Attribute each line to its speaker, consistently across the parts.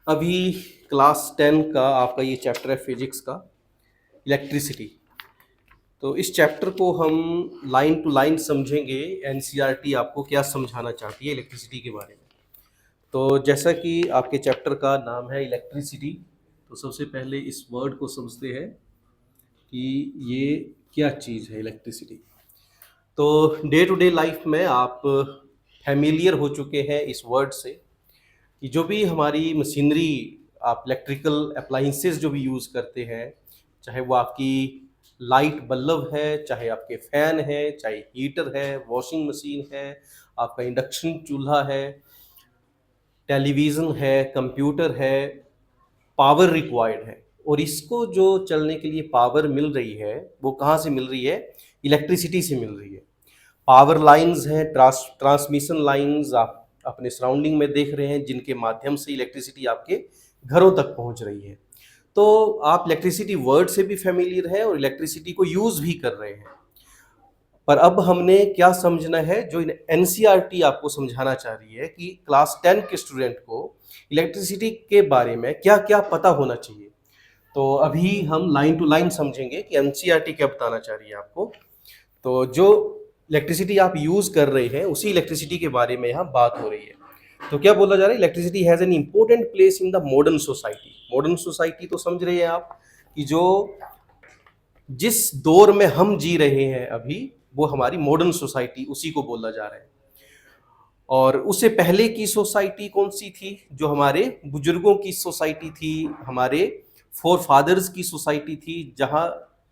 Speaker 1: अभी क्लास 10 का आपका ये चैप्टर है फिजिक्स का, इलेक्ट्रिसिटी। तो इस चैप्टर को हम लाइन टू लाइन समझेंगे। एनसीईआरटी आपको क्या समझाना चाहती है इलेक्ट्रिसिटी के बारे में। तो जैसा कि आपके चैप्टर का नाम है इलेक्ट्रिसिटी, तो सबसे पहले इस वर्ड को समझते हैं कि ये क्या चीज़ है इलेक्ट्रिसिटी। तो डे टू डे लाइफ में आप फैमिलियर हो चुके हैं इस वर्ड से कि जो भी हमारी मशीनरी, आप इलेक्ट्रिकल अप्लाइंसेस जो भी यूज़ करते हैं, चाहे वो आपकी लाइट बल्ब है, चाहे आपके फैन है, चाहे हीटर है, वॉशिंग मशीन है, आपका इंडक्शन चूल्हा है, टेलीविज़न है, कंप्यूटर है, पावर रिक्वायर्ड है। और इसको जो चलने के लिए पावर मिल रही है वो कहाँ से मिल रही है? इलेक्ट्रिसिटी से मिल रही है। पावर लाइंस हैं, ट्रांसमिशन लाइंस आप अपने सराउंडिंग में देख रहे हैं, जिनके माध्यम से इलेक्ट्रिसिटी आपके घरों तक पहुंच रही है। तो आप इलेक्ट्रिसिटी वर्ड से भी फेमिलियर हैं और इलेक्ट्रिसिटी को यूज़ भी कर रहे हैं। पर अब हमने क्या समझना है, जो एनसीईआरटी आपको समझाना चाह रही है कि क्लास 10 के स्टूडेंट को इलेक्ट्रिसिटी के बारे में क्या क्या पता होना चाहिए। तो अभी हम लाइन टू लाइन समझेंगे कि एनसीईआरटी क्या बताना चाह रही है आपको। तो जो इलेक्ट्रिसिटी आप यूज़ कर रहे हैं उसी इलेक्ट्रिसिटी के बारे में यहाँ बात हो रही है। तो क्या बोला जा रहा है? Electricity has an important place in the modern society. Modern society तो समझ रहे हैं आप कि जो जिस दौर में हम जी रहे हैं अभी, वो हमारी मॉडर्न सोसाइटी, उसी को बोला जा रहा है। और उससे पहले की सोसाइटी कौन सी थी? जो हमारे बुजुर्गों की सोसाइटी थी, हमारे फोर फादर्स की सोसाइटी थी, जहाँ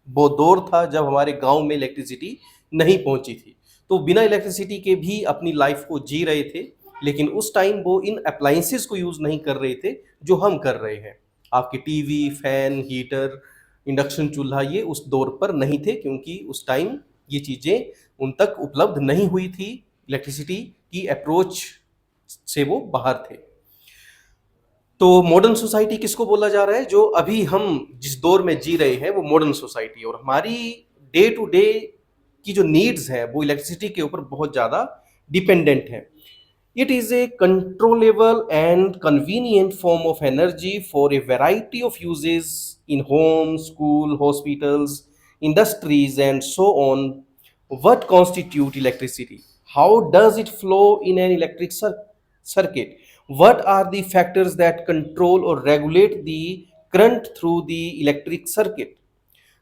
Speaker 1: वो दौर था जब हमारे गांव में इलेक्ट्रिसिटी नहीं पहुंची थी। तो बिना इलेक्ट्रिसिटी के भी अपनी लाइफ को जी रहे थे, लेकिन उस टाइम वो इन अप्लाइंसेस को यूज़ नहीं कर रहे थे जो हम कर रहे हैं। आपके टीवी, फैन, हीटर, इंडक्शन चूल्हा ये उस दौर पर नहीं थे, क्योंकि उस टाइम ये चीज़ें उन तक उपलब्ध नहीं हुई थी। इलेक्ट्रिसिटी की अप्रोच से वो बाहर थे। तो मॉडर्न सोसाइटी किसको बोला जा रहा है? जो अभी हम जिस दौर में जी रहे हैं वो मॉडर्न सोसाइटी। और हमारी डे टू डे की जो नीड्स है वो इलेक्ट्रिसिटी के ऊपर बहुत ज़्यादा डिपेंडेंट है। It is a controllable and convenient form of energy for a variety of uses in home, school, hospitals, industries and so on. What constitute electricity? How does it flow in an electric circuit? What are the factors that control or regulate the current through the electric circuit?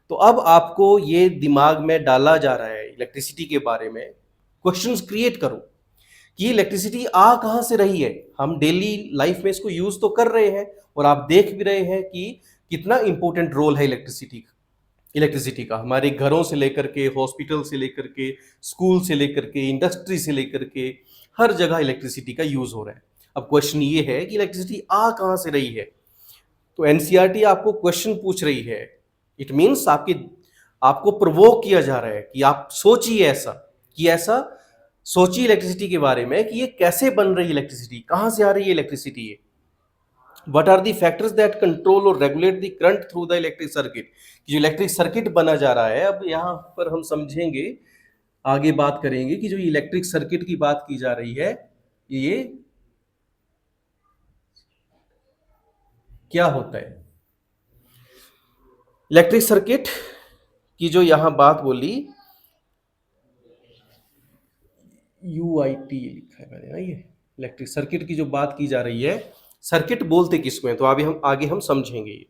Speaker 1: तो अब आपको ये दिमाग में डाला जा रहा है इलेक्ट्रिसिटी के बारे में, क्वेश्चंस क्रिएट करो कि इलेक्ट्रिसिटी आ कहाँ से रही है। हम डेली लाइफ में इसको यूज तो कर रहे हैं और आप देख भी रहे हैं कि कितना इंपॉर्टेंट रोल है इलेक्ट्रिसिटी का, हमारे घरों से लेकर के, हॉस्पिटल से लेकर के, स्कूल से लेकर के, इंडस्ट्री से लेकर के, हर जगह इलेक्ट्रिसिटी का यूज हो रहा है। अब क्वेश्चन ये है कि इलेक्ट्रिसिटी आ कहाँ से रही है। तो एनसीईआरटी आपको क्वेश्चन पूछ रही है। इट मीन्स आपको प्रोवोक किया जा रहा है कि आप सोचिए ऐसा सोचिए इलेक्ट्रिसिटी के बारे में कि ये कैसे बन रही है इलेक्ट्रिसिटी, कहाँ से आ रही है इलेक्ट्रिसिटी ये। What are the factors that control or regulate the current through the electric circuit? जो इलेक्ट्रिक सर्किट बना जा रहा है, अब यहाँ पर हम समझेंगे, आगे बात करेंगे कि जो इलेक्ट्रिक सर्किट की बात की जा रही है ये क्या होता है। इलेक्ट्रिक सर्किट की जो यहाँ बात बोली, UIT लिखा है मैंने ना, ये इलेक्ट्रिक सर्किट की जो बात की जा रही है, सर्किट बोलते किसको हैं, तो आगे हम समझेंगे ये।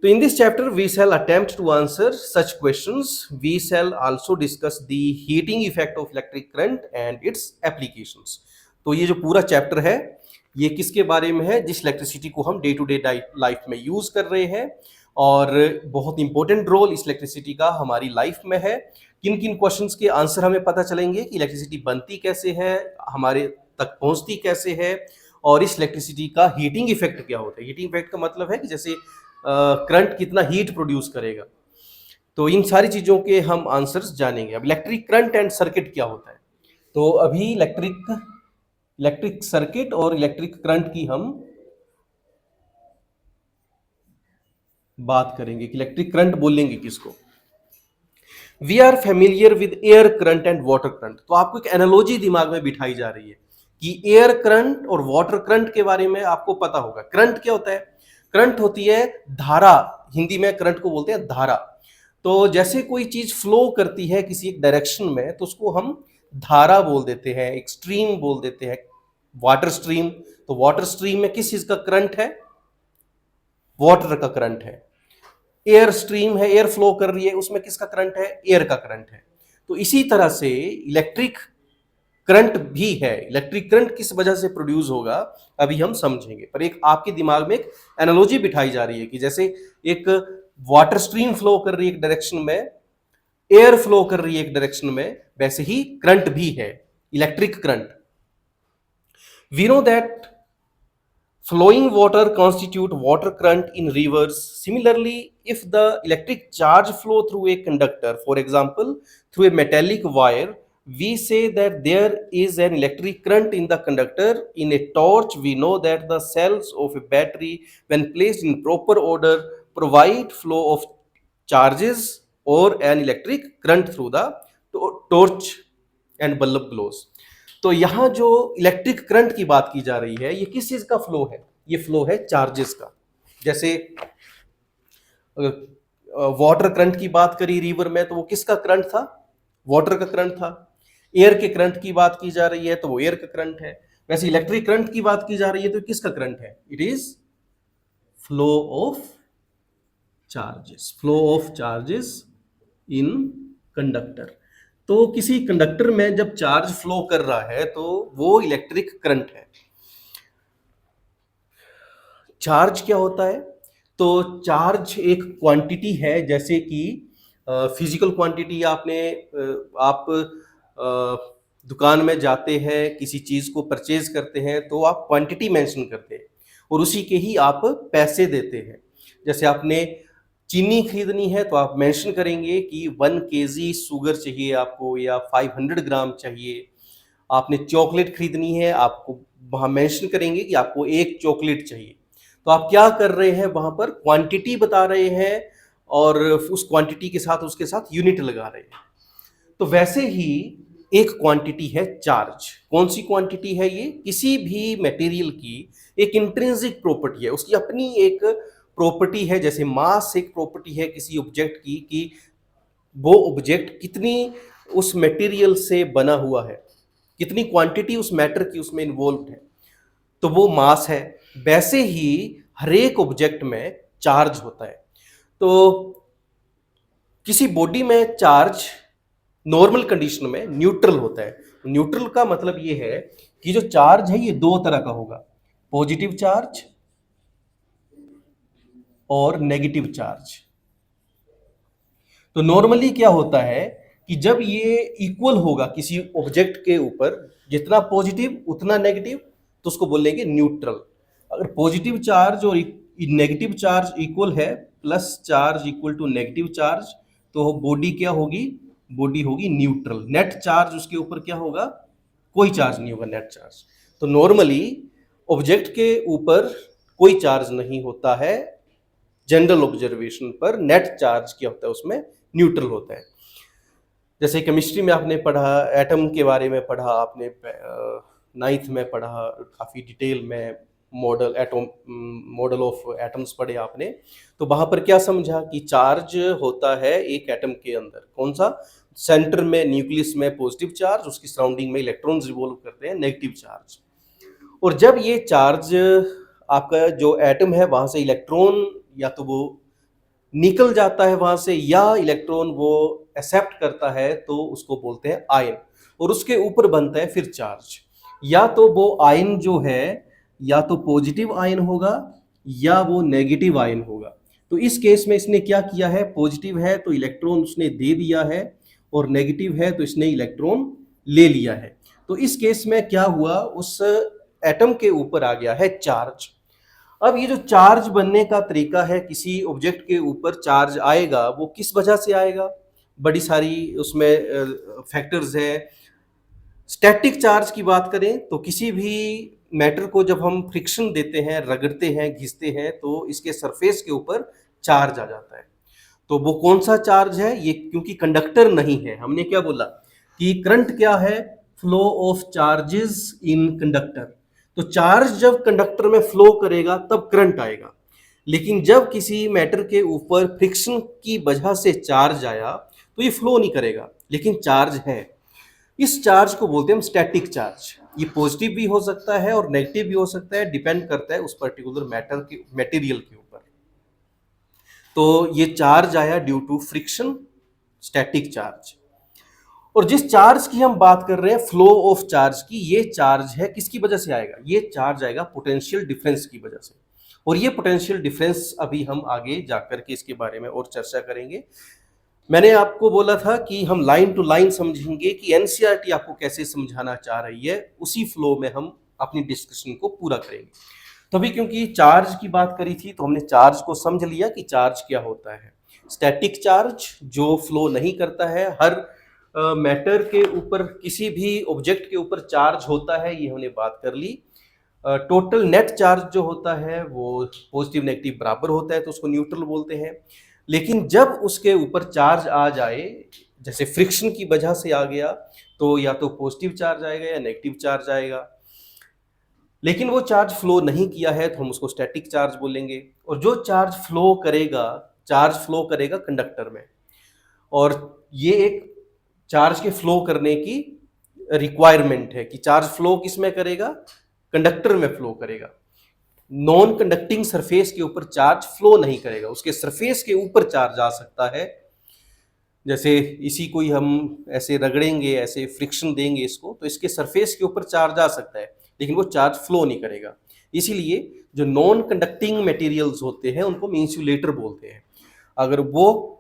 Speaker 1: So in this chapter we shall attempt to answer such questions. We shall also discuss the heating effect of electric current and its applications. तो ये जो पूरा चैप्टर है ये किसके बारे में है? जिस इलेक्ट्रिसिटी को हम डे टू डे लाइफ में यूज कर रहे हैं, और बहुत इंपॉर्टेंट रोल इस इलेक्ट्रिसिटी का हमारी लाइफ में है। किन किन क्वेश्चंस के आंसर हमें पता चलेंगे कि इलेक्ट्रिसिटी बनती कैसे है, हमारे तक पहुंचती कैसे है, और इस इलेक्ट्रिसिटी का हीटिंग इफेक्ट क्या होता है। हीटिंग इफेक्ट का मतलब है कि जैसे करंट कितना हीट प्रोड्यूस करेगा। तो इन सारी चीज़ों के हम आंसर्स जानेंगे। अब इलेक्ट्रिक करंट एंड सर्किट क्या होता है, तो अभी इलेक्ट्रिक सर्किट और इलेक्ट्रिक करंट की हम बात करेंगे कि इलेक्ट्रिक करंट बोलेंगे किसको। We are familiar with air current and water current. तो आपको एक एनालॉजी दिमाग में बिठाई जा रही है कि एयर करंट और वाटर करंट के बारे में आपको पता होगा। करंट क्या होता है? करंट होती है धारा, हिंदी में करंट को बोलते हैं धारा। तो जैसे कोई चीज फ्लो करती है किसी एक डायरेक्शन में तो उसको हम धारा बोल देते हैं, एक स्ट्रीम बोल देते हैं, वाटर स्ट्रीम। तो वाटर स्ट्रीम में किस चीज का करंट है? वाटर का करंट है। एयर स्ट्रीम है, एयर फ्लो कर रही है, उसमें किसका करंट है? एयर का करंट है। तो इसी तरह से इलेक्ट्रिक करंट भी है। इलेक्ट्रिक करंट किस वजह से प्रोड्यूस होगा अभी हम समझेंगे, पर एक आपके दिमाग में एक एनालॉजी बिठाई जा रही है कि जैसे एक वाटर स्ट्रीम फ्लो कर रही है एक डायरेक्शन में, एयर फ्लो कर रही है एक डायरेक्शन में, वैसे ही करंट भी है, electric current. We know that flowing water constitute water current in rivers. Similarly, if the electric charge flow through a conductor, for example through a metallic wire, we say that there is an electric current in the conductor. In a torch, we know that the cells of a battery, when placed in proper order, provide flow of charges or an electric current through the torch and bulb glows. तो यहां जो electric current की बात की जा रही है ये किस चीज का फ्लो है? ये फ्लो है चार्जेस का। जैसे वाटर करंट की बात करी रिवर में तो वो किसका करंट था? वाटर का करंट था। एयर के करंट की बात की जा रही है तो वो एयर का करंट है। वैसे इलेक्ट्रिक करंट की बात की जा रही है तो किसका करंट है? It is flow of charges, flow of charges in conductor. तो किसी कंडक्टर में जब चार्ज फ्लो कर रहा है तो वो इलेक्ट्रिक करंट है। चार्ज क्या होता है? तो चार्ज एक क्वांटिटी है, जैसे कि फिजिकल क्वांटिटी। आप दुकान में जाते हैं, किसी चीज को परचेज करते हैं तो आप क्वांटिटी मेंशन करते हैं और उसी के ही आप पैसे देते हैं। जैसे आपने चीनी खरीदनी है तो आप मेंशन करेंगे कि 1 kg शुगर चाहिए आपको या 500 ग्राम चाहिए। आपने चॉकलेट खरीदनी है, आपको वहां मेंशन करेंगे कि आपको 1 चॉकलेट चाहिए। तो आप क्या कर रहे हैं? वहां पर क्वांटिटी बता रहे हैं और उस क्वांटिटी के साथ उसके साथ यूनिट लगा रहे हैं। तो वैसे ही एक क्वांटिटी है चार्ज। कौन सी क्वांटिटी है ये? किसी भी मटेरियल की एक इंट्रिंसिक प्रॉपर्टी है, उसकी अपनी एक प्रॉपर्टी है। जैसे मास एक प्रॉपर्टी है किसी ऑब्जेक्ट की कि वो ऑब्जेक्ट कितनी उस मटेरियल से बना हुआ है, कितनी क्वांटिटी उस मैटर की उसमें इन्वॉल्व है, तो वो मास है। वैसे ही हर एक ऑब्जेक्ट में चार्ज होता है। तो किसी बॉडी में चार्ज नॉर्मल कंडीशन में न्यूट्रल होता है। न्यूट्रल का मतलब ये है कि जो चार्ज है ये दो तरह का होगा, पॉजिटिव चार्ज और नेगेटिव चार्ज। तो नॉर्मली क्या होता है कि जब ये इक्वल होगा किसी ऑब्जेक्ट के ऊपर, जितना पॉजिटिव उतना नेगेटिव, तो उसको बोलेंगे न्यूट्रल। अगर पॉजिटिव चार्ज और नेगेटिव चार्ज इक्वल है, plus charge equal to negative charge, तो बॉडी क्या होगी? बॉडी होगी न्यूट्रल। नेट चार्ज उसके ऊपर क्या होगा? कोई चार्ज नहीं होगा, नेट चार्ज। तो नॉर्मली ऑब्जेक्ट के ऊपर कोई चार्ज नहीं होता है। जनरल ऑब्जर्वेशन पर नेट चार्ज क्या होता है? उसमें न्यूट्रल होता है। जैसे केमिस्ट्री में आपने पढ़ा, एटम के बारे में पढ़ा, आपने 9th में पढ़ा, काफ़ी डिटेल में मॉडल ऑफ एटम्स पढ़े आपने। तो वहाँ पर क्या समझा कि चार्ज होता है एक एटम के अंदर, कौन सा? सेंटर में न्यूक्लियस में पॉजिटिव चार्ज, उसकी सराउंडिंग में इलेक्ट्रॉन्स रिवॉल्व करते हैं, नेगेटिव चार्ज। और जब ये चार्ज आपका जो एटम है वहाँ से इलेक्ट्रॉन या तो वो निकल जाता है वहाँ से, या इलेक्ट्रॉन वो एक्सेप्ट करता है, तो उसको बोलते हैं आयन। और उसके ऊपर बनता है फिर चार्ज। या तो वो आयन जो है या तो पॉजिटिव आयन होगा या वो नेगेटिव आयन होगा। तो इस केस में इसने क्या किया है? पॉजिटिव है तो इलेक्ट्रॉन उसने दे दिया है, और नेगेटिव है तो इसने इलेक्ट्रॉन ले लिया है। तो इस केस में क्या हुआ? उस एटम के ऊपर आ गया है चार्ज। अब ये जो चार्ज बनने का तरीका है, किसी ऑब्जेक्ट के ऊपर चार्ज आएगा, वो किस वजह से आएगा? बड़ी सारी उसमें फैक्टर्स है। स्टैटिक चार्ज की बात करें तो किसी भी मैटर को जब हम फ्रिक्शन देते हैं, रगड़ते हैं, घिसते हैं, तो इसके सरफेस के ऊपर चार्ज आ जाता है। तो वो कौन सा चार्ज है? ये क्योंकि कंडक्टर नहीं है, हमने क्या बोला कि करंट क्या है? Flow of charges in conductor. तो चार्ज जब कंडक्टर में फ्लो करेगा तब करंट आएगा, लेकिन जब किसी मैटर के ऊपर फ्रिक्शन की वजह से चार्ज आया तो ये फ्लो नहीं करेगा, लेकिन चार्ज है। इस चार्ज को बोलते हैं हम स्टैटिक चार्ज। ये पॉजिटिव भी हो सकता है और नेगेटिव भी हो सकता है, डिपेंड करता है उस पर्टिकुलर मैटर के मटेरियल के ऊपर। तो ये चार्ज आया due to friction, static charge. और जिस चार्ज की हम बात कर रहे हैं, फ्लो ऑफ चार्ज की, ये चार्ज है किसकी वजह से आएगा? ये चार्ज आएगा पोटेंशियल डिफरेंस की वजह से। और ये पोटेंशियल डिफरेंस अभी हम आगे जाकर के इसके बारे में और चर्चा करेंगे। मैंने आपको बोला था कि हम लाइन टू लाइन समझेंगे कि एनसीईआरटी आपको कैसे समझाना चाह रही है, उसी फ्लो में हम अपनी डिस्कशन को पूरा करेंगे। तो अभी क्योंकि चार्ज की बात करी थी तो हमने चार्ज को समझ लिया कि चार्ज क्या होता है। स्टैटिक चार्ज जो फ्लो नहीं करता है, हर मैटर के ऊपर, किसी भी ऑब्जेक्ट के ऊपर चार्ज होता है, ये हमने बात कर ली। टोटल नेट चार्ज जो होता है वो पॉजिटिव नेगेटिव बराबर होता है, तो उसको न्यूट्रल बोलते हैं। लेकिन जब उसके ऊपर चार्ज आ जाए, जैसे फ्रिक्शन की वजह से आ गया, तो या तो पॉजिटिव चार्ज आएगा या नेगेटिव चार्ज आएगा। लेकिन वो चार्ज फ्लो नहीं किया है तो हम उसको स्टैटिक चार्ज बोलेंगे। और जो चार्ज फ्लो करेगा कंडक्टर में, और ये एक चार्ज के फ्लो करने की रिक्वायरमेंट है कि चार्ज फ्लो किस में करेगा? कंडक्टर में फ्लो करेगा। नॉन कंडक्टिंग सरफेस के ऊपर चार्ज फ्लो नहीं करेगा, उसके सरफेस के ऊपर चार्ज आ सकता है। जैसे इसी को ही हम ऐसे रगड़ेंगे, ऐसे फ्रिक्शन देंगे इसको, तो इसके सरफेस के ऊपर चार्ज आ सकता है, लेकिन वो चार्ज फ्लो नहीं करेगा। इसीलिए जो नॉन कंडक्टिंग मटेरियल्स होते हैं उनको हम इंसुलेटर बोलते हैं। अगर वो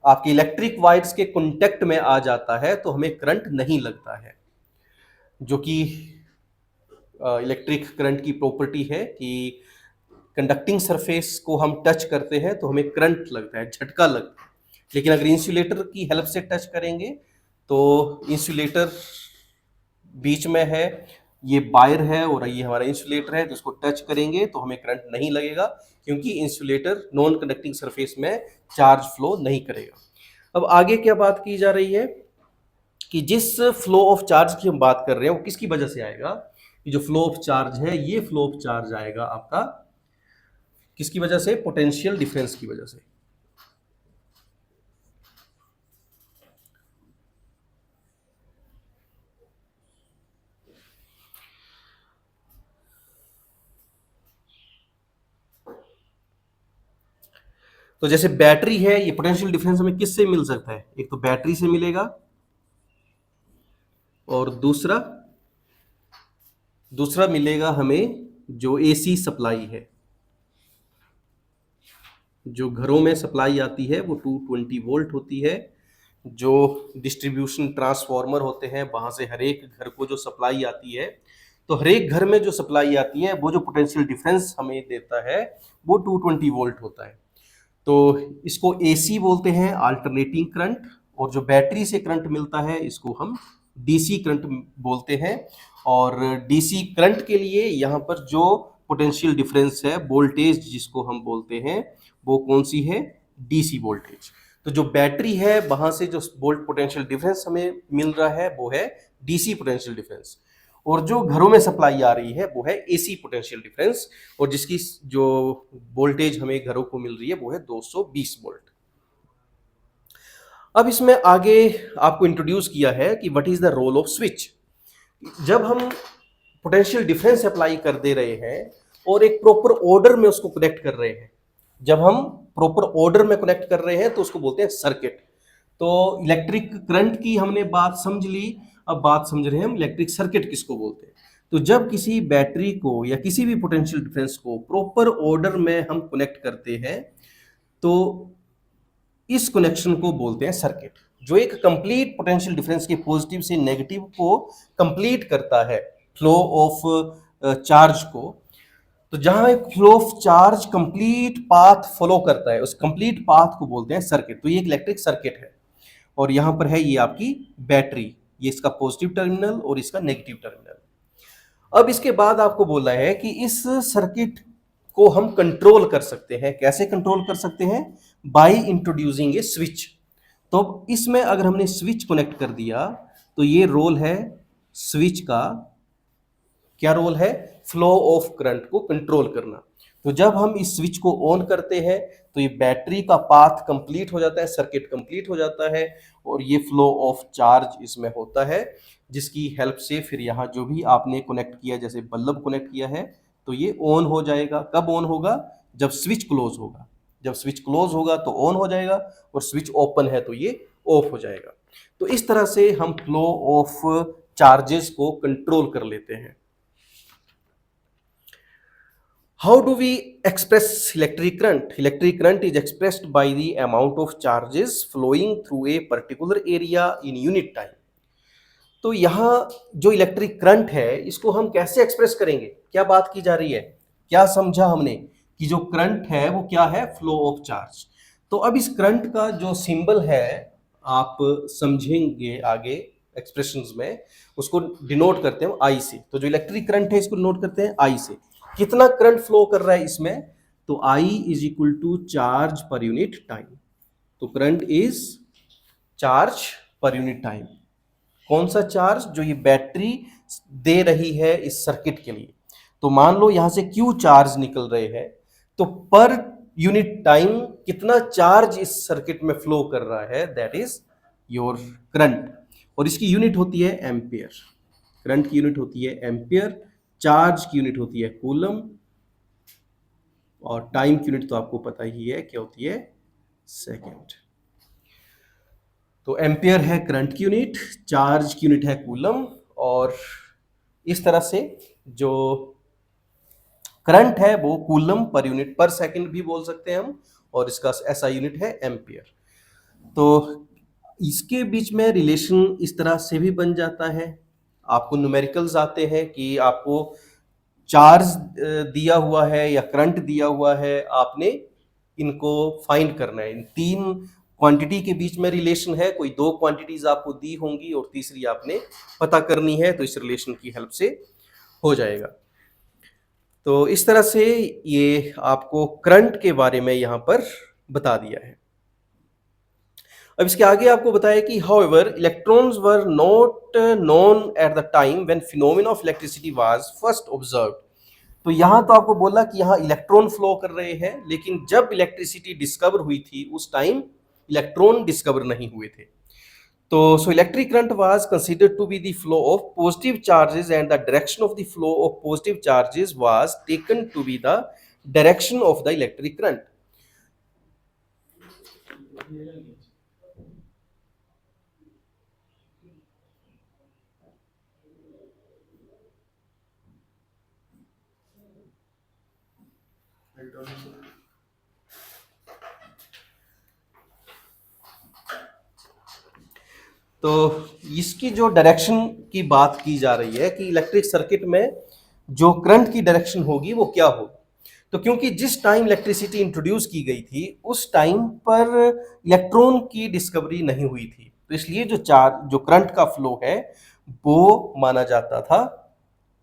Speaker 1: आपके इलेक्ट्रिक वायर्स के कांटेक्ट में आ जाता है तो हमें करंट नहीं लगता है, जो कि इलेक्ट्रिक करंट की प्रॉपर्टी है कि कंडक्टिंग सरफेस को हम टच करते हैं तो हमें करंट लगता है, झटका लगता है। लेकिन अगर इंसुलेटर की हेल्प से टच करेंगे तो इंसुलेटर बीच में है, ये वायर है और ये हमारा इंसुलेटर है, तो इसको टच करेंगे तो हमें करंट नहीं लगेगा, क्योंकि इंसुलेटर नॉन कंडक्टिंग सरफेस में चार्ज फ्लो नहीं करेगा। अब आगे क्या बात की जा रही है कि जिस फ्लो ऑफ चार्ज की हम बात कर रहे हैं वो किसकी वजह से आएगा? ये जो फ्लो ऑफ चार्ज है, ये फ्लो ऑफ चार्ज आएगा आपका किसकी वजह से? पोटेंशियल डिफरेंस की वजह से। तो जैसे बैटरी है, ये पोटेंशियल डिफरेंस हमें किससे मिल सकता है? एक तो बैटरी से मिलेगा, और दूसरा मिलेगा हमें जो एसी सप्लाई है, जो घरों में सप्लाई आती है वो 220 वोल्ट होती है। जो डिस्ट्रीब्यूशन ट्रांसफार्मर होते हैं, वहां से हर एक घर को जो सप्लाई आती है, तो हर एक घर में जो सप्लाई आती है वो जो पोटेंशियल डिफरेंस हमें देता है वो 220 वोल्ट होता है। तो इसको एसी बोलते हैं, अल्टरनेटिंग करंट। और जो बैटरी से करंट मिलता है इसको हम डीसी करंट बोलते हैं। और डीसी करंट के लिए यहाँ पर जो पोटेंशियल डिफरेंस है, वोल्टेज जिसको हम बोलते हैं, वो कौन सी है? DC voltage. तो जो बैटरी है वहां से जो वोल्ट पोटेंशियल डिफरेंस हमें मिल रहा है वो है डीसी पोटेंशियल डिफरेंस। और जो घरों में सप्लाई आ रही है वो है एसी पोटेंशियल डिफरेंस, और जिसकी जो वोल्टेज हमें घरों को मिल रही है वो है 220 वोल्ट। अब इसमें आगे आपको इंट्रोड्यूस किया है कि what is the role of switch. जब हम पोटेंशियल डिफरेंस अप्लाई कर दे रहे हैं और एक प्रॉपर ऑर्डर में उसको कनेक्ट कर रहे हैं, जब हम प्रॉपर ऑर्डर में कनेक्ट कर रहे हैं तो उसको बोलते हैं सर्किट। तो इलेक्ट्रिक करंट की हमने बात समझ ली, अब बात समझ रहे हैं हम इलेक्ट्रिक सर्किट किसको बोलते हैं। तो जब किसी बैटरी को या किसी भी पोटेंशियल डिफरेंस को प्रॉपर ऑर्डर में हम कनेक्ट करते हैं तो इस कनेक्शन को बोलते हैं सर्किट, जो एक कंप्लीट पोटेंशियल डिफरेंस के पॉजिटिव से नेगेटिव को कंप्लीट करता है, फ्लो ऑफ चार्ज को। तो जहां एक flow of charge complete path follow करता है, उस कंप्लीट पाथ को बोलते हैं सर्किट। तो ये एक इलेक्ट्रिक सर्किट है। और यहां पर है ये आपकी बैटरी, ये इसका पॉजिटिव टर्मिनल और इसका नेगेटिव टर्मिनल। अब इसके बाद आपको बोला है कि इस सर्किट को हम कंट्रोल कर सकते हैं। कैसे कंट्रोल कर सकते हैं? By introducing A switch. तो इसमें अगर हमने स्विच कनेक्ट कर दिया तो ये रोल है स्विच का क्या रोल है? फ्लो ऑफ करंट को कंट्रोल करना। तो जब हम इस स्विच को ऑन करते हैं तो ये बैटरी का पाथ कंप्लीट हो जाता है, सर्किट कंप्लीट हो जाता है और ये फ्लो ऑफ चार्ज इसमें होता है, जिसकी हेल्प से फिर यहाँ जो भी आपने कनेक्ट किया, जैसे बल्ब कनेक्ट किया है, तो ये ऑन हो जाएगा। कब ऑन होगा? जब स्विच क्लोज होगा। जब स्विच क्लोज होगा तो ऑन हो जाएगा और स्विच ओपन है तो ये ऑफ हो जाएगा। तो इस तरह से हम फ्लो ऑफ चार्जेस को कंट्रोल कर लेते हैं। How do we express electric current? Electric current is expressed by the amount of charges flowing through a particular area in unit time. तो यहाँ जो इलेक्ट्रिक करंट है इसको हम कैसे एक्सप्रेस करेंगे? क्या बात की जा रही है? क्या समझा हमने कि जो करंट है वो क्या है? Flow of charge. तो अब इस करंट का जो सिंबल है आप समझेंगे आगे एक्सप्रेशंस में, उसको डिनोट करते हैं आई से। तो जो इलेक्ट्रिक करंट है इसको डिनोट करते हैं आई से। कितना करंट फ्लो कर रहा है इसमें? तो I is equal to charge per unit time. तो current is charge per unit time. कौन सा चार्ज? जो ये बैटरी दे रही है इस सर्किट के लिए। तो मान लो यहां से क्यू चार्ज निकल रहे हैं, तो पर यूनिट टाइम कितना चार्ज इस सर्किट में फ्लो कर रहा है, दैट इज योर करंट। और इसकी यूनिट होती है एम्पियर। करंट की यूनिट होती है एम्पियर, चार्ज की यूनिट होती है कूलम, और टाइम की यूनिट तो आपको पता ही है क्या होती है? सेकेंड। तो एम्पियर है करंट की यूनिट, चार्ज की यूनिट है कूलम, और इस तरह से जो करंट है वो कूलम पर यूनिट पर सेकंड भी बोल सकते हैं हम, और इसका ऐसा यूनिट है एम्पियर। तो इसके बीच में रिलेशन इस तरह से भी बन जाता है। आपको न्यूमेरिकल्स आते हैं कि आपको चार्ज दिया हुआ है या करंट दिया हुआ है, आपने इनको फाइंड करना है। इन तीन क्वांटिटी के बीच में रिलेशन है, कोई दो क्वांटिटीज आपको दी होंगी और तीसरी आपने पता करनी है, तो इस रिलेशन की हेल्प से हो जाएगा। तो इस तरह से ये आपको करंट के बारे में यहाँ पर बता दिया है। अब इसके आगे आपको बताया कि however electrons were not known at the time when phenomena of electricity was first observed. तो यहाँ तो आपको बोला कि यहाँ इलेक्ट्रॉन फ्लो कर रहे हैं, लेकिन जब इलेक्ट्रिसिटी डिस्कवर हुई थी उस टाइम इलेक्ट्रॉन डिस्कवर नहीं हुए थे। तो so electric current was considered to be the flow of positive charges and the direction of the flow of positive charges was taken to be the direction of the electric current. तो इसकी जो direction की बात की जा रही है कि इलेक्ट्रिक सर्किट में जो करंट की डायरेक्शन होगी वो क्या होगी। तो क्योंकि जिस टाइम इलेक्ट्रिसिटी इंट्रोड्यूस की गई थी उस टाइम पर इलेक्ट्रॉन की डिस्कवरी नहीं हुई थी, तो इसलिए जो करंट का फ्लो है वो माना जाता था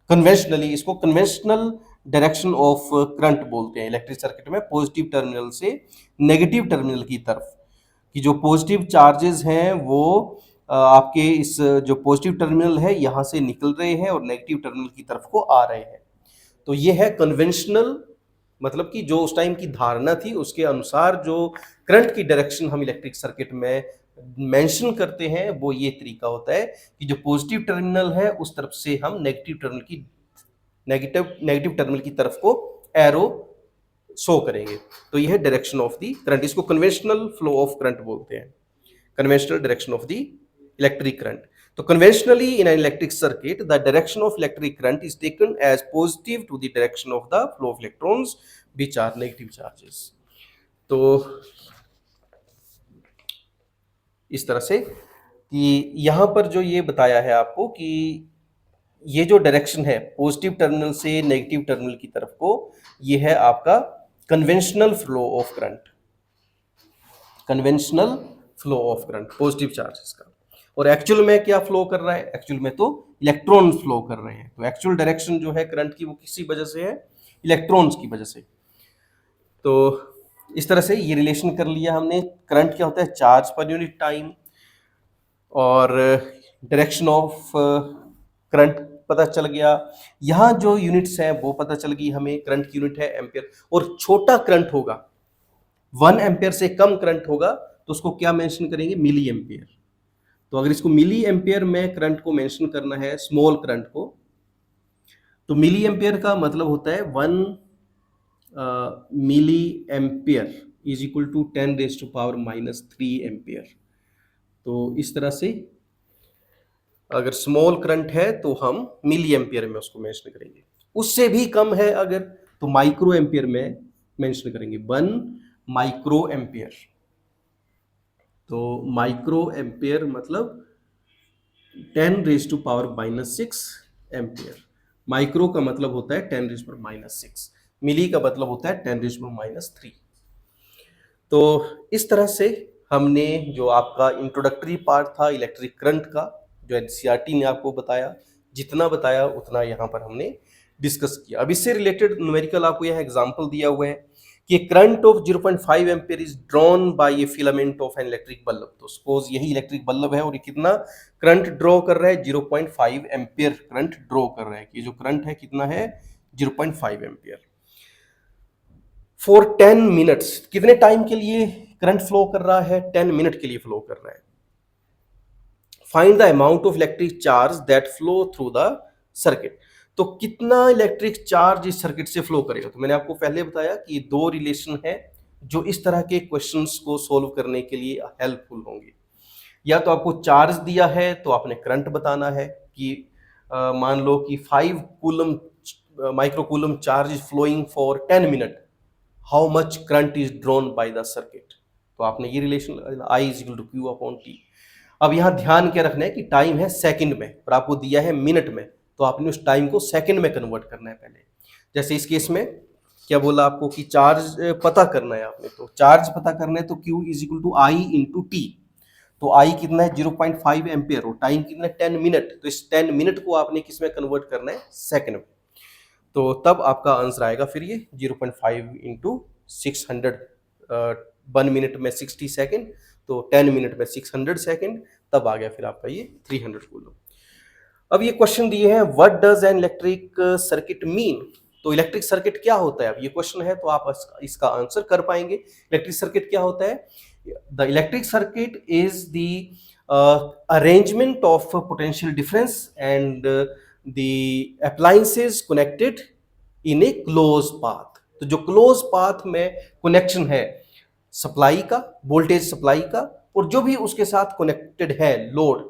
Speaker 1: कन्वेंशनली, इसको कन्वेंशनल डायरेक्शन ऑफ करंट बोलते हैं इलेक्ट्रिक सर्किट में, पॉजिटिव टर्मिनल से नेगेटिव टर्मिनल की तरफ, कि जो पॉजिटिव चार्जेस हैं वो आपके इस जो पॉजिटिव टर्मिनल है यहाँ से निकल रहे हैं और नेगेटिव टर्मिनल की तरफ को आ रहे हैं। तो ये है कन्वेंशनल, मतलब कि जो उस टाइम की धारणा थी उसके अनुसार जो करंट की डायरेक्शन हम इलेक्ट्रिक सर्किट में मेंशन करते हैं वो ये तरीका होता है कि जो पॉजिटिव टर्मिनल है उस तरफ से हम नेगेटिव टर्मिनल की तरफ को एरो शो करेंगे। तो यह है डायरेक्शन ऑफ द करंट, इसको कन्वेंशनल फ्लो ऑफ करंट बोलते हैं, conventional direction of the electric current. तो conventionally in an electric circuit the direction of electric current is taken as positive to the direction of the flow of electrons which are negative charges। तो इस तरह से कि यहाँ पर जो ये बताया है आपको कि ये जो डायरेक्शन है पॉजिटिव टर्मिनल से नेगेटिव टर्मिनल की तरफ को, ये है आपका conventional flow of current, conventional flow of current positive charges का। और एक्चुअल में क्या फ्लो कर रहा है? एक्चुअल में तो इलेक्ट्रॉन फ्लो कर रहे हैं। तो एक्चुअल डायरेक्शन जो है करंट की वो किसी वजह से है? इलेक्ट्रॉन्स की वजह से। तो इस तरह से ये रिलेशन कर लिया हमने। करंट क्या होता है? चार्ज पर यूनिट टाइम, और डायरेक्शन ऑफ करंट पता चल गया। यहाँ जो यूनिट्स हैं वो पता चल गई हमें, करंट की यूनिट है एम्पियर, और छोटा करंट होगा 1 एम्पियर से कम करंट होगा तो उसको क्या मेंशन करेंगे, मिली एम्पियर। तो अगर इसको मिली एम्पियर में करंट को मेंशन करना है, स्मॉल करंट को, तो मिली एम्पियर का मतलब होता है 1 milli ampere is equal to 10⁻³ ampere. तो इस तरह से अगर स्मॉल करंट है तो हम मिली एम्पियर में उसको मेंशन करेंगे, उससे भी कम है अगर तो माइक्रो एम्पियर में मेंशन करेंगे, 1 माइक्रो एम्पियर। तो माइक्रो एम्पियर मतलब 10⁻⁻6 एम्पियर। माइक्रो का मतलब होता है 10⁻⁻6, मिली का मतलब होता है 10⁻⁻3। तो इस तरह से हमने जो आपका इंट्रोडक्टरी पार्ट था इलेक्ट्रिक करंट का, जो एनसीईआरटी ने आपको बताया, जितना बताया उतना यहाँ पर हमने डिस्कस किया। अब इससे रिलेटेड न्यूमेरिकल आपको यहाँ एग्जांपल दिया हुआ है कि current of 0.5 ampere is drawn bye A filament of an electric bulb. तो सपोज यही इलेक्ट्रिक बल्ब है और ये कितना करंट ड्रॉ कर रहा है, 0.5 एम्पियर करंट ड्रॉ कर रहा है। ये जो करंट है कितना है, 0.5 एम्पियर। फॉर 10 मिनट्स, कितने टाइम के लिए करंट फ्लो कर रहा है, 10 मिनट के लिए फ्लो कर रहा है। Find the amount of electric charge that flow through the circuit. तो कितना इलेक्ट्रिक चार्ज इस सर्किट से फ्लो करेगा। तो मैंने आपको पहले बताया कि ये दो रिलेशन है जो इस तरह के क्वेश्चंस को सोल्व करने के लिए हेल्पफुल होंगे। या तो आपको चार्ज दिया है तो आपने करंट बताना है कि मान लो कि 5 coulomb micro coulomb charge is flowing for 10 minute, how much current is drawn by the circuit. तो आपने ये relation I is equal to Q/T। अब यहाँ ध्यान क्या रखना है कि टाइम है सेकंड में और आपको दिया है मिनट में, तो आपने उस टाइम को सेकंड में कन्वर्ट करना है पहले। जैसे इस केस में क्या बोला आपको कि चार्ज पता करना है आपने, तो चार्ज पता करना है तो Q is equal to I into T। तो I कितना है 0.5 एम्पियर और टाइम कितना है 10 मिनट। तो इस 10 मिनट को आपने किस में कन्वर्ट करना है, सेकंड में। तो तब आपका आंसर आएगा फिर ये 0.5 इंटू 600, 1 मिनट में 60 सेकेंड, तो 10 मिनट में 600 सेकेंड, तब आ गया फिर आपका ये 300 कूलम। अब ये क्वेश्चन दिए हैं, what does an electric circuit mean. तो इलेक्ट्रिक सर्किट क्या होता है, अब ये क्वेश्चन है तो आप इसका आंसर कर पाएंगे। इलेक्ट्रिक सर्किट क्या होता है, the electric circuit is the arrangement of potential difference and the appliances connected in a closed path। तो जो क्लोज पाथ में कनेक्शन है सप्लाई का, वोल्टेज सप्लाई का, और जो भी उसके साथ कनेक्टेड है लोड,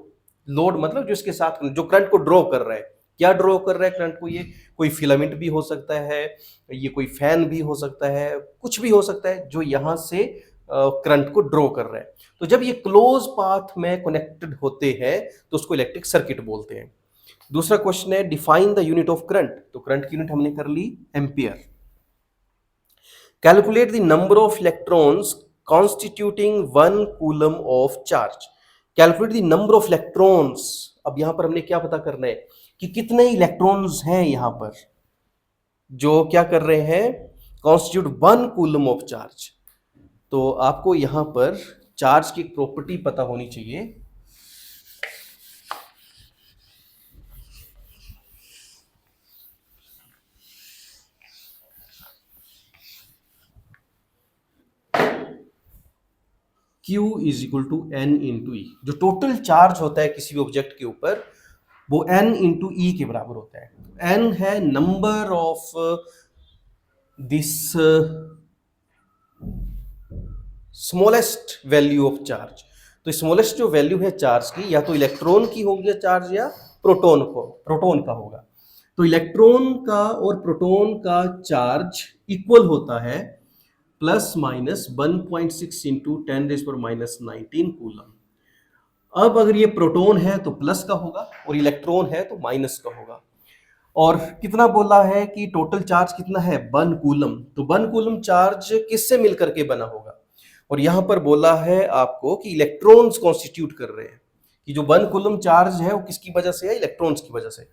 Speaker 1: लोड मतलब जो इसके साथ जो करंट को ड्रॉ कर रहा है, क्या ड्रॉ कर रहा है करंट को, ये कोई फिलामेंट भी हो सकता है, ये कोई फैन भी हो सकता है, कुछ भी हो सकता है जो यहाँ से करंट को ड्रॉ कर रहा है। तो जब ये क्लोज पाथ में कनेक्टेड होते हैं तो उसको इलेक्ट्रिक सर्किट बोलते हैं। दूसरा क्वेश्चन है, define the unit of current. तो करंट की यूनिट हमने कर ली ampere. Calculate the number of electrons constituting 1 coulomb of charge. Calculate the number of electrons. अब यहां पर हमने क्या पता करना है कि कितने इलेक्ट्रॉन्स हैं यहां पर जो क्या कर रहे हैं, कॉन्स्टिट्यूट 1 कूलम ऑफ चार्ज। तो आपको यहां पर चार्ज की प्रॉपर्टी पता होनी चाहिए। Q is equal to N into e. जो टोटल चार्ज होता है किसी भी ऑब्जेक्ट के ऊपर वो N इंटू ई के बराबर होता है। N है number of this smallest value of charge. तो स्मॉलेस्ट जो वैल्यू है चार्ज की, या तो इलेक्ट्रॉन की होगी चार्ज या प्रोटॉन का होगा। तो इलेक्ट्रॉन का और प्रोटॉन का चार्ज इक्वल होता है प्लस माइनस 1.6 इंटू 10⁻⁻19 कूलम। अब अगर ये प्रोटॉन है तो प्लस का होगा और इलेक्ट्रॉन है तो माइनस का होगा। और कितना बोला है कि टोटल चार्ज कितना है, 1 कूलम। तो 1 कूलम चार्ज किससे मिलकर के बना होगा, और यहां पर बोला है आपको कि इलेक्ट्रॉन्स कॉन्स्टिट्यूट कर रहे हैं, कि जो 1 कूलम चार्ज है वो किसकी वजह से है, इलेक्ट्रॉन्स की वजह से।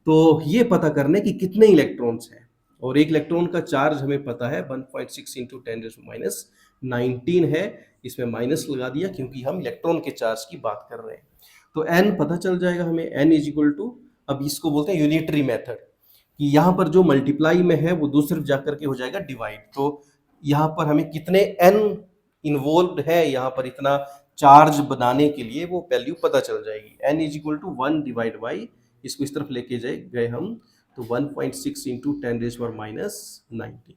Speaker 1: तो ये पता करने कि कितने इलेक्ट्रॉन्स हैं, और एक इलेक्ट्रॉन का चार्ज हमें पता है 1.6 इंटू 10⁻⁻19 है। इसमें माइनस लगा दिया क्योंकि हम इलेक्ट्रॉन के चार्ज की बात कर रहे हैं। तो n पता चल जाएगा हमें, n इज इक्वल टू, अब इसको बोलते हैं यूनिटरी मेथड, कि यहाँ पर जो मल्टीप्लाई में है वो दूसरी जाकर के हो जाएगा डिवाइड। तो यहाँ पर हमें कितने n इन्वॉल्व है यहाँ पर इतना चार्ज बनाने के लिए वो वैल्यू पता चल जाएगी। n is equal to 1 divide by, इसको इस तरफ लेके गए हम, तो 1.6 इंटू 10⁻⁻90।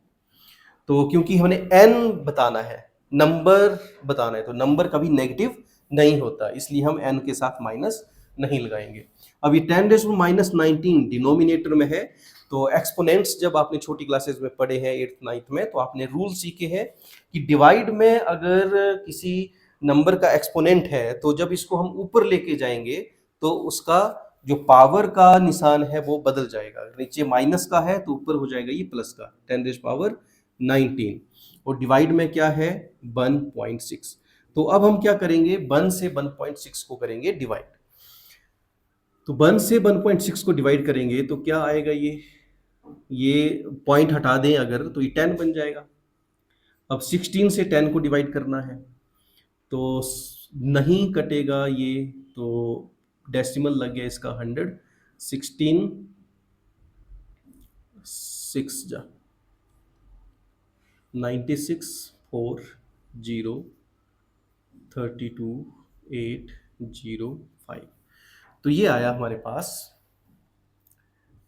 Speaker 1: तो क्योंकि हमने n बताना है, नंबर बताना है, तो नंबर कभी नेगेटिव नहीं होता, इसलिए हम n के साथ माइनस नहीं लगाएंगे। अब ये 10⁻⁻19 डिनोमिनेटर में है, तो एक्सपोनेंट्स जब आपने छोटी क्लासेस में पढ़े हैं 8th 9th में, तो आपने रूल सीखे हैं कि डिवाइड में अगर किसी नंबर का एक्सपोनेंट है तो जब इसको हम ऊपर लेके जाएंगे तो उसका जो पावर का निशान है वो बदल जाएगा। नीचे माइनस का है तो ऊपर हो जाएगा ये प्लस का 10⁻19, और डिवाइड में क्या है 1.6। तो अब हम क्या करेंगे, 1 से 1.6 को करेंगे डिवाइड। तो 1 से 1.6 को डिवाइड करेंगे तो क्या आएगा, ये पॉइंट हटा दें अगर तो ये 10 बन जाएगा। अब 16 से 10 को डिवाइड करना है तो नहीं कटेगा ये, तो डेसिमल लग गया इसका 100, 16 6 जा 96 4 0 32 8 0 5। तो ये आया हमारे पास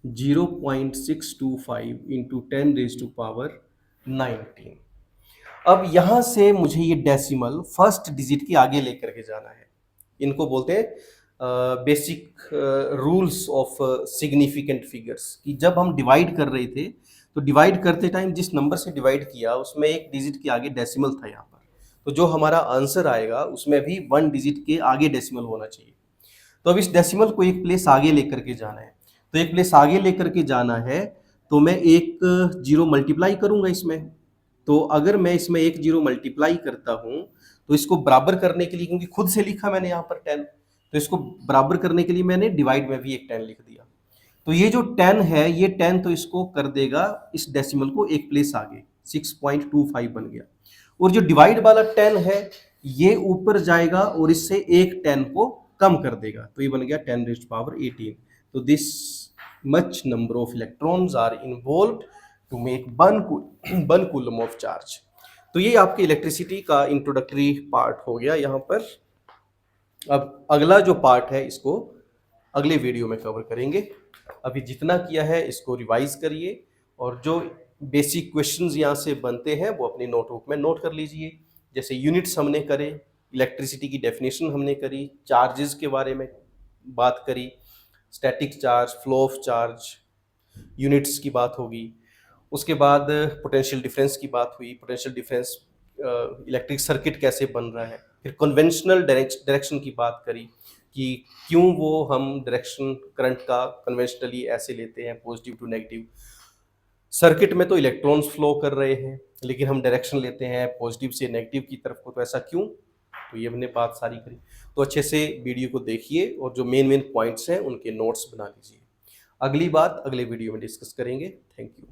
Speaker 1: 0.625 इंटू 10⁻⁻19। अब यहां से मुझे ये डेसिमल फर्स्ट डिजिट के आगे लेकर के जाना है। इनको बोलते हैं basic rules of significant figures, कि जब हम डिवाइड कर रहे थे तो डिवाइड करते टाइम जिस नंबर से डिवाइड किया उसमें एक डिजिट के आगे डेसिमल था यहाँ पर, तो जो हमारा आंसर आएगा उसमें भी 1 डिजिट के आगे डेसिमल होना चाहिए। तो अब इस डेसिमल को एक प्लेस आगे लेकर के जाना है, तो एक प्लेस आगे लेकर के जाना है तो मैं एक जीरो मल्टीप्लाई करूंगा इसमें। तो अगर मैं इसमें एक जीरो मल्टीप्लाई करता हूं तो इसको बराबर करने के लिए, क्योंकि खुद से लिखा मैंने यहाँ पर 10, तो इसको बराबर करने के लिए मैंने डिवाइड में भी एक 10 लिख दिया। तो ये जो 10 है, ये 10 तो इसको कर देगा इस डेसिमल को एक प्लेस आगे, 6.25 बन गया। और जो डिवाइड वाला 10 है ये ऊपर जाएगा और इससे एक 10 को कम कर देगा, तो ये बन गया 10⁻18। तो this much number of electrons are involved to make 1 coulomb of charge. तो ये आपके इलेक्ट्रिसिटी का इंट्रोडक्टरी पार्ट हो गया यहाँ पर। अब अगला जो पार्ट है इसको अगले वीडियो में कवर करेंगे। अभी जितना किया है इसको रिवाइज करिए, और जो बेसिक क्वेश्चंस यहाँ से बनते हैं वो अपनी नोटबुक में नोट कर लीजिए। जैसे यूनिट्स हमने करे, इलेक्ट्रिसिटी की डेफिनेशन हमने करी, चार्जेस के बारे में बात करी, static charge, flow of charge, units की बात होगी। उसके बाद पोटेंशियल डिफरेंस की बात हुई, पोटेंशियल डिफरेंस इलेक्ट्रिक सर्किट कैसे बन रहा है। फिर कन्वेंशनल डायरेक्शन की बात करी कि क्यों वो हम डायरेक्शन करंट का कन्वेंशनली ऐसे लेते हैं, पॉजिटिव टू नेगेटिव। सर्किट में तो इलेक्ट्रॉन्स फ्लो कर रहे हैं लेकिन हम डायरेक्शन लेते हैं पॉजिटिव से नेगेटिव की तरफ को, तो ऐसा क्यों। तो ये हमने बात सारी करी। तो अच्छे से वीडियो को देखिए और जो मेन पॉइंट्स हैं उनके नोट्स बना लीजिए। अगली बात अगले वीडियो में डिस्कस करेंगे। Thank you.